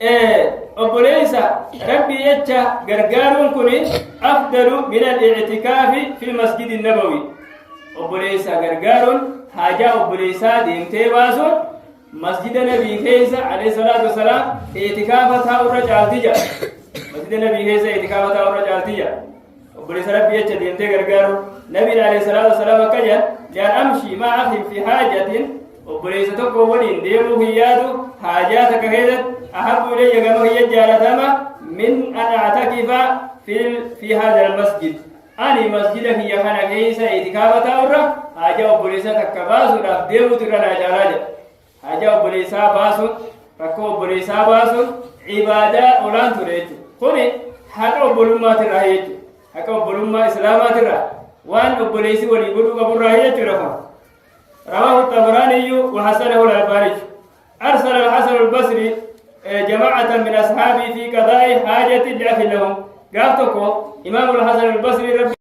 أبوليسا ربي يتشا غرغارون كوني أفضل من الاعتكاف في المسجد النبوي أبوليسا غرغارون حاجة أبوليسا ديمتي باسون مسجد النبي كيسا عليه الصلاة والسلام اعتكافتها ورجالتيجا مسجد النبي كيسا اعتكافتها ورجالتيجا أبوليسا ربي يتشا ديمتي غرغارون نبي عليه الصلاة والسلام كجا لأن أمشي مع أخي في حاجة أبوليسا تقوى ولين ديمو هيادو حاجاتك هيدت أحب إلي كما هي جالتما من أن أعتكف في هذا المسجد أني مسجدك هي خانا كيسا اعتكافة أورا حاجة أبوليسا تكباسو رفديو ترانا جاراجا حاجة أبوليسا باسو ركو أبوليسا باسو عبادة أولان تريجو كوني حق أبولما تراهيجو حق أبولما إسلاما ترا وان أبوليسي وليبولو قبول راهيجو رفا رواه الطبراني وحسنه الألباني أرسل الحسن البصري جماعة من أصحابه في قضاء حاجة لأخي لهم قالتكو إمام الحسن البصري